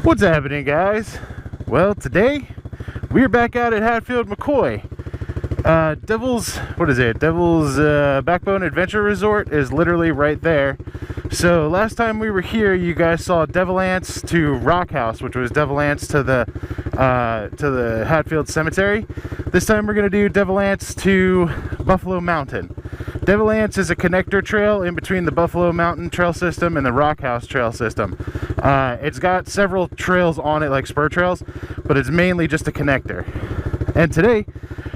What's happening, guys? Well, today we're back out at Hatfield McCoy. Devil's Backbone Adventure Resort is literally right there. So last time we were here, you guys saw Devil Anse to Rock House, which was Devil Anse to the Hatfield Cemetery. This time we're gonna do Devil Anse to Buffalo Mountain. Devil Anse is a connector trail in between the Buffalo Mountain trail system and the Rock House trail system. It's got several trails on it, like spur trails, but it's mainly just a connector. And today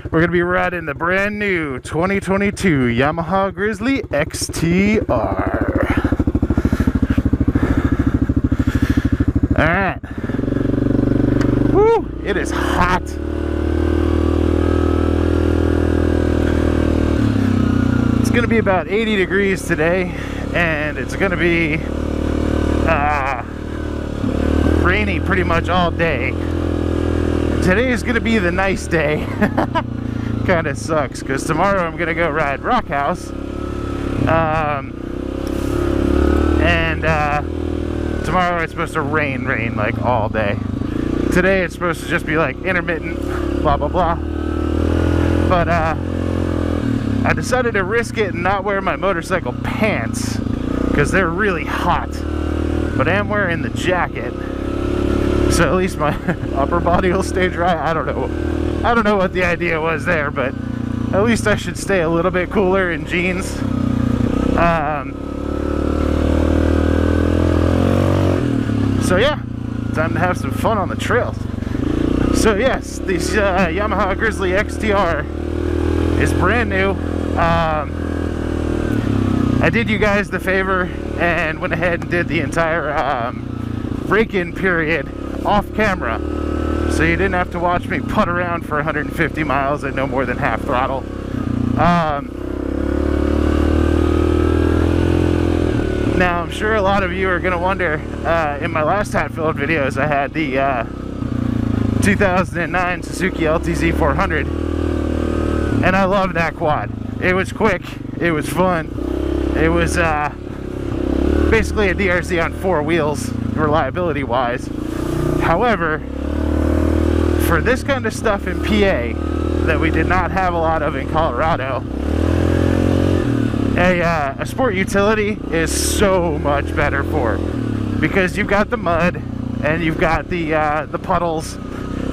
we're going to be riding the brand new 2022 Yamaha Grizzly XTR. Alright. Woo! It is hot. It's going to be about 80 degrees today, and it's going to be rainy pretty much all day. Today is going to be the nice day. Kind of sucks because tomorrow I'm going to go ride Rock House. Tomorrow it's supposed to rain like all day. Today it's supposed to just be like intermittent, blah blah blah. But I decided to risk it and not wear my motorcycle pants because they're really hot. But I am wearing the jacket, so at least my upper body will stay dry. I don't know what the idea was there, but at least I should stay a little bit cooler in jeans. So yeah, time to have some fun on the trails. So yes, this Yamaha Grizzly XTR is brand new. I did you guys the favor and went ahead and did the entire break-in period off camera, so you didn't have to watch me putt around for 150 miles at no more than half throttle. Now I'm sure a lot of you are going to wonder, in my last Hatfield videos I had the 2009 Suzuki LTZ400, and I loved that quad. It was quick, it was fun, it was basically a DRZ on four wheels reliability wise. However, for this kind of stuff in PA that we did not have a lot of in Colorado, a sport utility is so much better for it, because you've got the mud and you've got the puddles,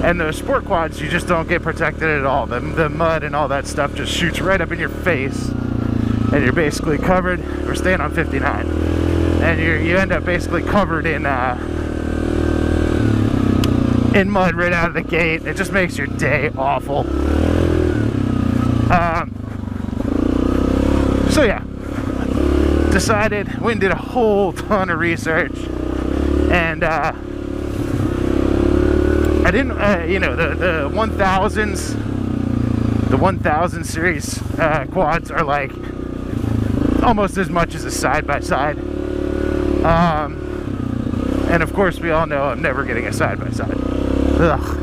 and those sport quads you just don't get protected at all. The mud and all that stuff just shoots right up in your face and you're basically covered. We're staying on 59 and you end up basically covered in mud right out of the gate. It just makes your day awful. So yeah, decided, went and did a whole ton of research, and I didn't, the 1000s, the 1000 series quads are like almost as much as a side-by-side. And of course we all know I'm never getting a side-by-side. Ugh.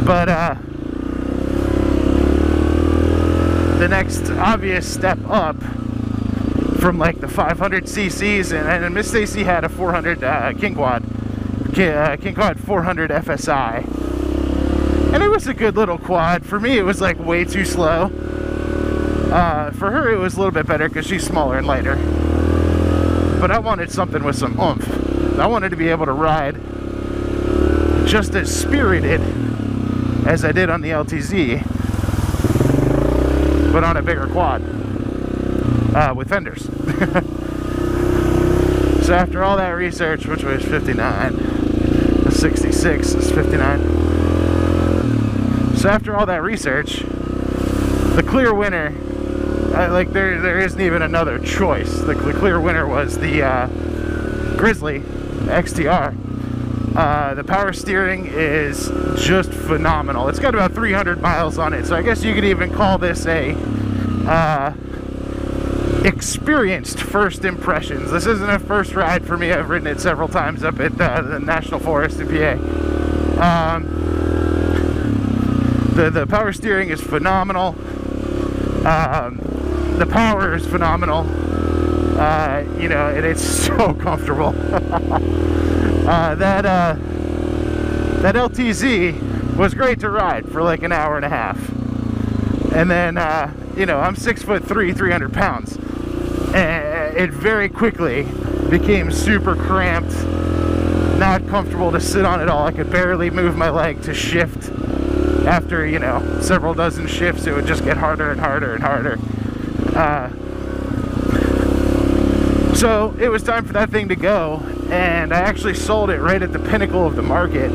But the next obvious step up from like the 500 cc's, and Miss Stacy had a 400 King Quad 400 FSI, and it was a good little quad. For me it was like way too slow. For her it was a little bit better because she's smaller and lighter, but I wanted something with some oomph. I wanted to be able to ride just as spirited as I did on the LTZ, but on a bigger quad with fenders. So after all that research, which was 59, the 66 is 59. So after all that research, the clear winner, there isn't even another choice. The clear winner was the Grizzly XTR. The power steering is just phenomenal. It's got about 300 miles on it, so I guess you could even call this a experienced first impressions. This isn't a first ride for me. I've ridden it several times up at the National Forest in PA. The power steering is phenomenal. The power is phenomenal. You know, and it's so comfortable. That LTZ was great to ride for like an hour and a half. And then, you know, I'm 6'3", 300 pounds. And it very quickly became super cramped, not comfortable to sit on at all. I could barely move my leg to shift. After, you know, several dozen shifts, it would just get harder and harder and harder. So it was time for that thing to go, and I actually sold it right at the pinnacle of the market.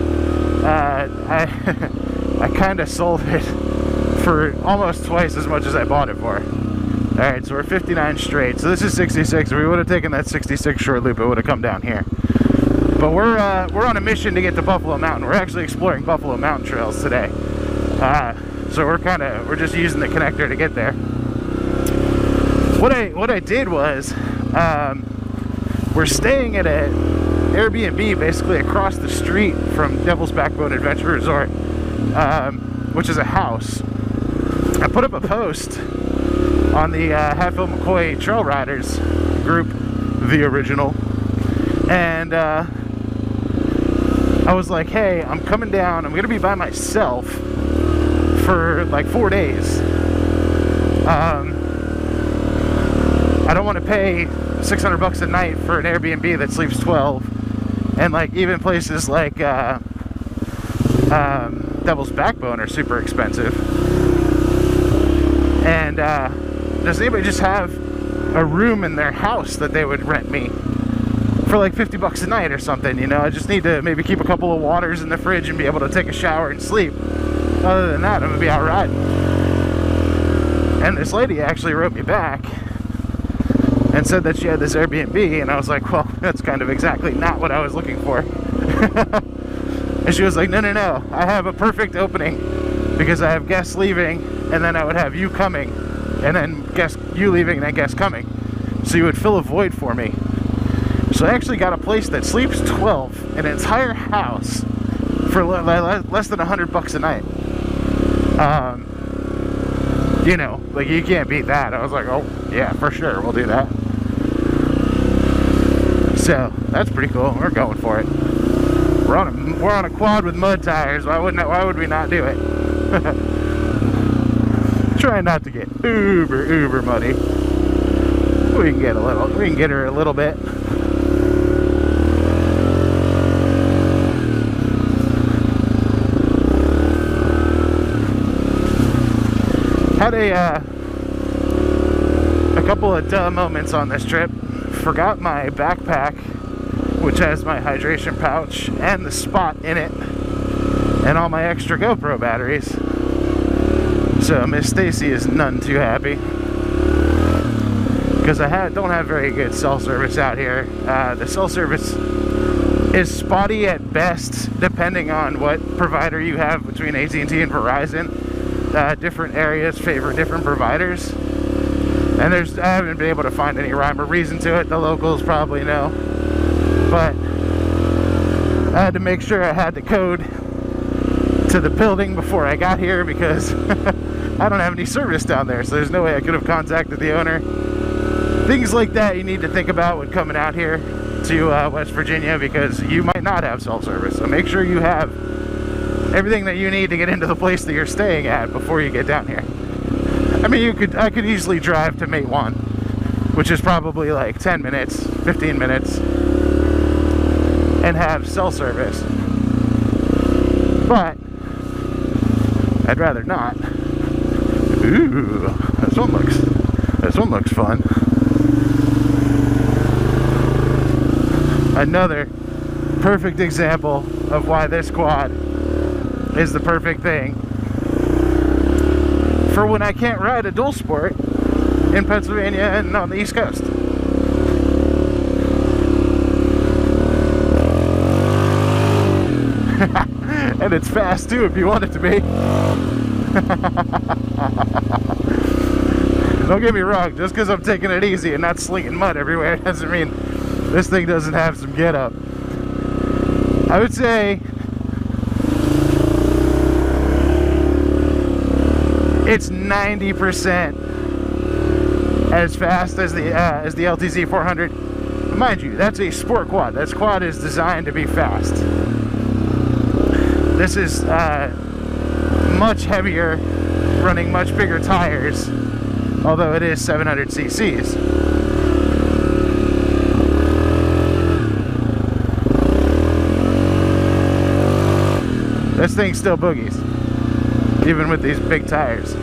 I kind of sold it for almost twice as much as I bought it for. Alright, so we're 59 straight. So this is 66. If we would have taken that 66 short loop, it would have come down here. But we're on a mission to get to Buffalo Mountain. We're actually exploring Buffalo Mountain trails today. So we're just using the connector to get there. What I did was, we're staying at an Airbnb basically across the street from Devil's Backbone Adventure Resort, which is a house. I put up a post on the Hatfield McCoy Trail Riders group, the original, and I was like, hey, I'm coming down, I'm gonna be by myself for like 4 days. I don't want to pay $600 a night for an Airbnb that sleeps 12, and like even places like Devil's Backbone are super expensive. And does anybody just have a room in their house that they would rent me for like $50 a night or something? You know, I just need to maybe keep a couple of waters in the fridge and be able to take a shower and sleep. Other than that, I'm gonna be out riding. And this lady actually wrote me back and said that she had this Airbnb, and I was like, well, that's kind of exactly not what I was looking for. And she was like, no, I have a perfect opening, because I have guests leaving, and then I would have you coming, and then you leaving, and then guests coming. So you would fill a void for me. So I actually got a place that sleeps 12, an entire house, for less than $100 a night. You know, like, you can't beat that. I was like, oh yeah, for sure, we'll do that. So that's pretty cool. We're going for it. We're on a quad with mud tires. Why would we not do it? Trying not to get uber muddy. We can get her a little bit. Had a couple of dumb moments on this trip. Forgot my backpack, which has my hydration pouch and the spot in it, and all my extra GoPro batteries. So Miss Stacy is none too happy, because I don't have very good cell service out here. The cell service is spotty at best, depending on what provider you have between AT&T and Verizon. Different areas favor different providers, and I haven't been able to find any rhyme or reason to it. The locals probably know, but I had to make sure I had the code to the building before I got here, because I don't have any service down there, so there's no way I could have contacted the owner. Things like that you need to think about when coming out here to West Virginia, because you might not have cell service. So make sure you have everything that you need to get into the place that you're staying at before you get down here. I mean, I could easily drive to Mate 1, which is probably like 10 minutes, 15 minutes, and have cell service. But I'd rather not. Ooh, this one looks fun. Another perfect example of why this quad is the perfect thing for when I can't ride a dual sport in Pennsylvania and on the East Coast. And it's fast too if you want it to be. Don't get me wrong, just because I'm taking it easy and not slinging mud everywhere doesn't mean this thing doesn't have some get up. I would say it's 90% as fast as the LTZ400. mind you, that's a sport quad. That quad is designed to be fast. This is much heavier, running much bigger tires, although it is 700 cc's. This thing still boogies, even with these big tires.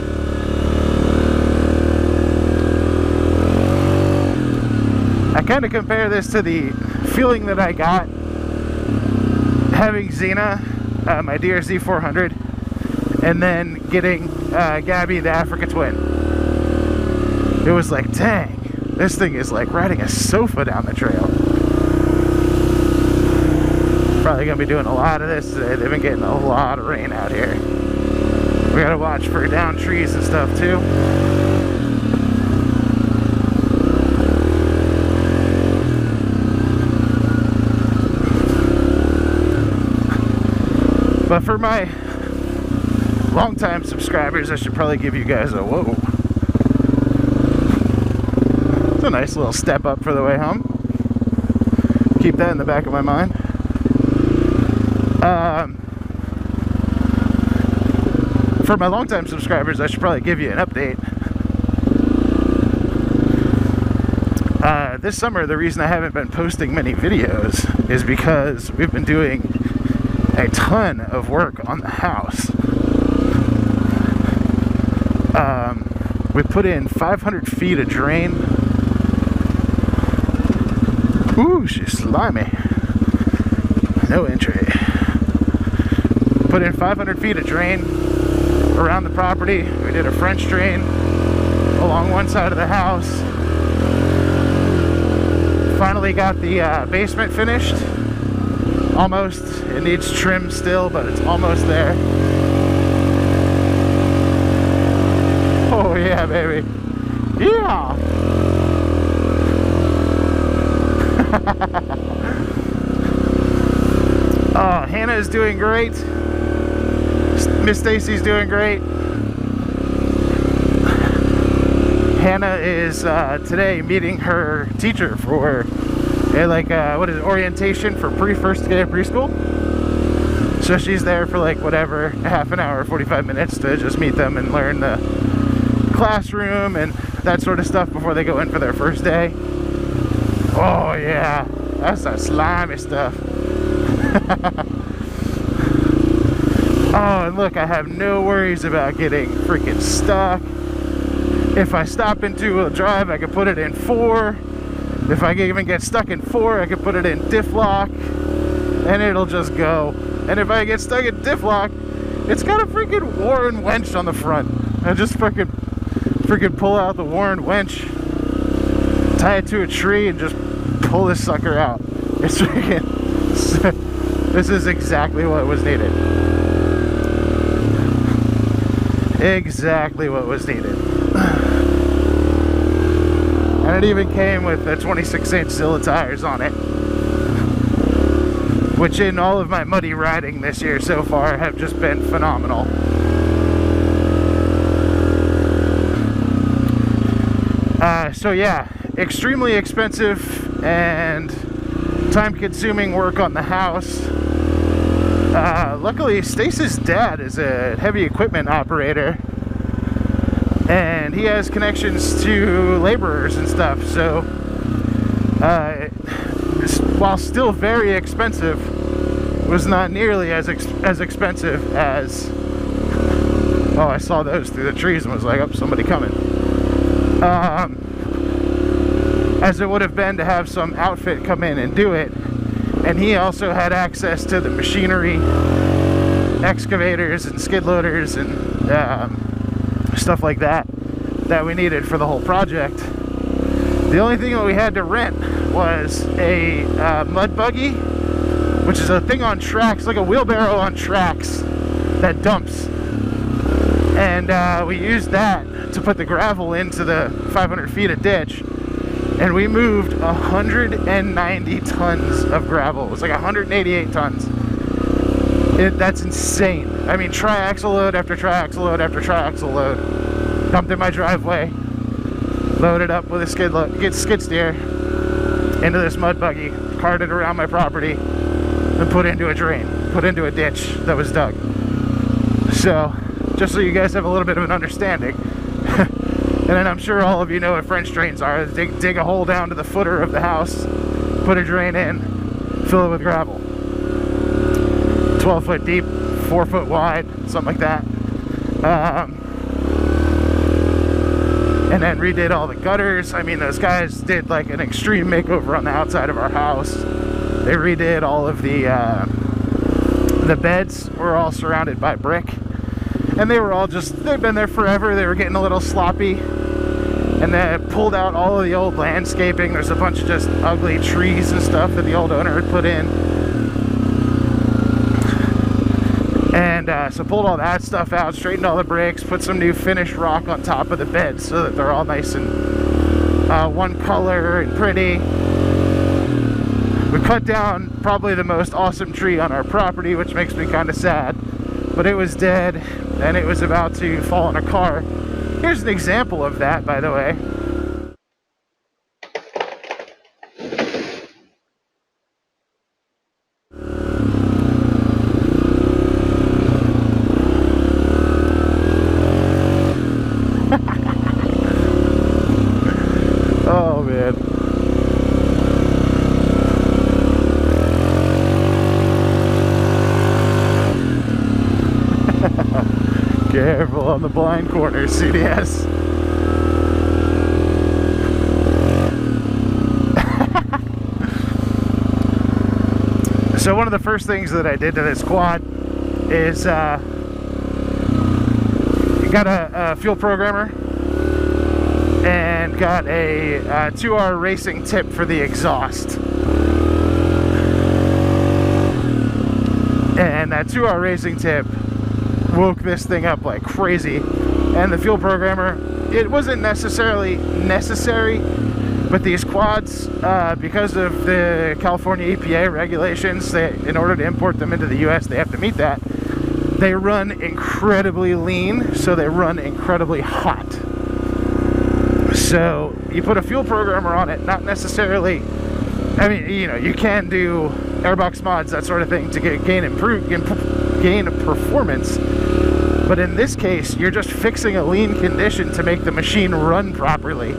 I kind of compare this to the feeling that I got having Xena, my DRZ400, and then getting Gabby, the Africa Twin. It was like, dang, this thing is like riding a sofa down the trail. Probably gonna be doing a lot of this today. They've been getting a lot of rain out here. We gotta watch for down trees and stuff too. But for my longtime subscribers, I should probably give you guys a whoa. It's a nice little step up for the way home. Keep that in the back of my mind. For my longtime subscribers, I should probably give you an update. This summer, the reason I haven't been posting many videos is because we've been doing a ton of work on the house. We put in 500 feet of drain. Ooh, she's slimy. No entry. Put in 500 feet of drain around the property. We did a French drain along one side of the house. Finally got the basement finished. Almost. It needs trim still, but it's almost there. Oh yeah, baby. Yeah! Oh, Hannah is doing great. Miss Stacy's doing great. Hannah is today meeting her teacher for what is it, orientation for first day of preschool. So she's there for like whatever, half an hour, 45 minutes to just meet them and learn the classroom and that sort of stuff before they go in for their first day. Oh yeah, that's that slimy stuff. Oh, and look, I have no worries about getting freaking stuck. If I stop in two-wheel drive, I can put it in 4. If I even get stuck in 4, I can put it in diff lock, and it'll just go. And if I get stuck in diff lock, it's got a freaking Warren winch on the front. I just freaking pull out the Warren winch, tie it to a tree, and just pull this sucker out. It's freaking... This is exactly what was needed. Exactly what was needed. And it even came with a 26-inch Zilla tires on it, which in all of my muddy riding this year so far have just been phenomenal. So yeah, extremely expensive and time-consuming work on the house. Luckily, Stace's dad is a heavy equipment operator, and he has connections to laborers and stuff, so while still very expensive, was not nearly as expensive as... Oh, I saw those through the trees and was like, oh, somebody coming. As it would have been to have some outfit come in and do it. And he also had access to the machinery, excavators and skid loaders and stuff like that we needed for the whole project. The only thing that we had to rent was a mud buggy, which is a thing on tracks, like a wheelbarrow on tracks that dumps. And we used that to put the gravel into the 500 feet of ditch. And we moved 190 tons of gravel. It was like 188 tons. That's insane. I mean, triaxle load after triaxle load after triaxle load. Dumped in my driveway. Loaded up with a skid steer. into this mud buggy, carted around my property, and put into a drain, put into a ditch that was dug. So, just so you guys have a little bit of an understanding. And then I'm sure all of you know what French drains are. Dig a hole down to the footer of the house, put a drain in, fill it with gravel. 12 foot deep, 4 foot wide, something like that. And then redid all the gutters. I mean, those guys did like an extreme makeover on the outside of our house. They redid all of the beds were all surrounded by brick. And they were all just, they've been there forever. They were getting a little sloppy. And then pulled out all of the old landscaping. There's a bunch of just ugly trees and stuff that the old owner had put in. And so pulled all that stuff out, straightened all the bricks, put some new finished rock on top of the beds so that they're all nice and one color and pretty. We cut down probably the most awesome tree on our property, which makes me kind of sad. But it was dead and it was about to fall in a car. Here's an example of that, by the way. Oh, man. Careful on the blind corners, CDS. So one of the first things that I did to this quad is got a fuel programmer and got a 2R racing tip for the exhaust. And that 2R racing tip woke this thing up like crazy. And the fuel programmer, it wasn't necessarily necessary, but these quads, because of the California EPA regulations, in order to import them into the US, they have to meet that. They run incredibly lean, so they run incredibly hot. So you put a fuel programmer on it, not necessarily, I mean, you know, you can do airbox mods, that sort of thing, to gain performance. But in this case, you're just fixing a lean condition to make the machine run properly.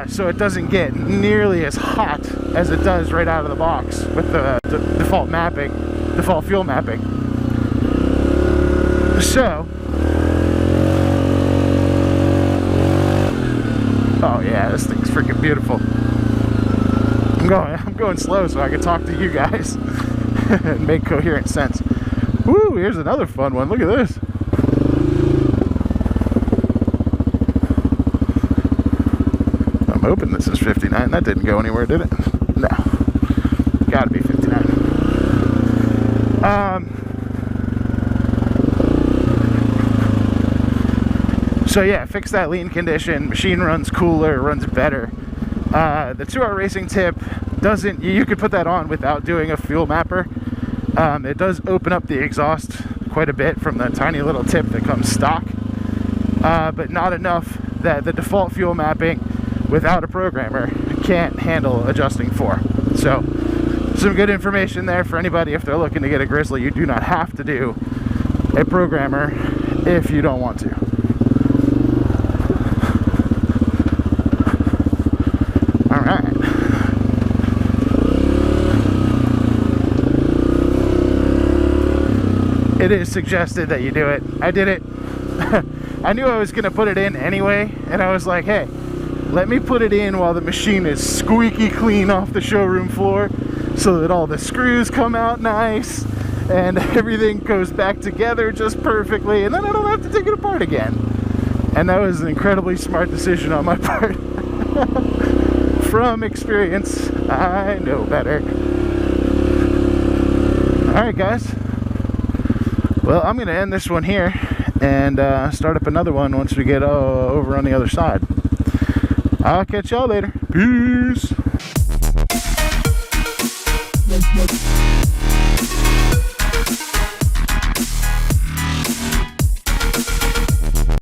So it doesn't get nearly as hot as it does right out of the box with the default mapping, default fuel mapping. So, oh yeah, this thing's freaking beautiful. I'm going slow so I can talk to you guys and make coherent sense. Woo, here's another fun one. Look at this. I'm hoping this is 59. That didn't go anywhere, did it? No. Gotta be 59. So yeah, fix that lean condition. Machine runs cooler, runs better. The 2R racing tip doesn't, you could put that on without doing a fuel mapper. It does open up the exhaust quite a bit from the tiny little tip that comes stock, but not enough that the default fuel mapping without a programmer can't handle adjusting for. So some good information there for anybody if they're looking to get a Grizzly. You do not have to do a programmer if you don't want to. It is suggested that you do it. I did it. I knew I was going to put it in anyway, and I was like, hey, let me put it in while the machine is squeaky clean off the showroom floor so that all the screws come out nice and everything goes back together just perfectly, and then I don't have to take it apart again. And that was an incredibly smart decision on my part. From experience, I know better. Alright guys, well, I'm going to end this one here and start up another one once we get over on the other side. I'll catch y'all later. Peace.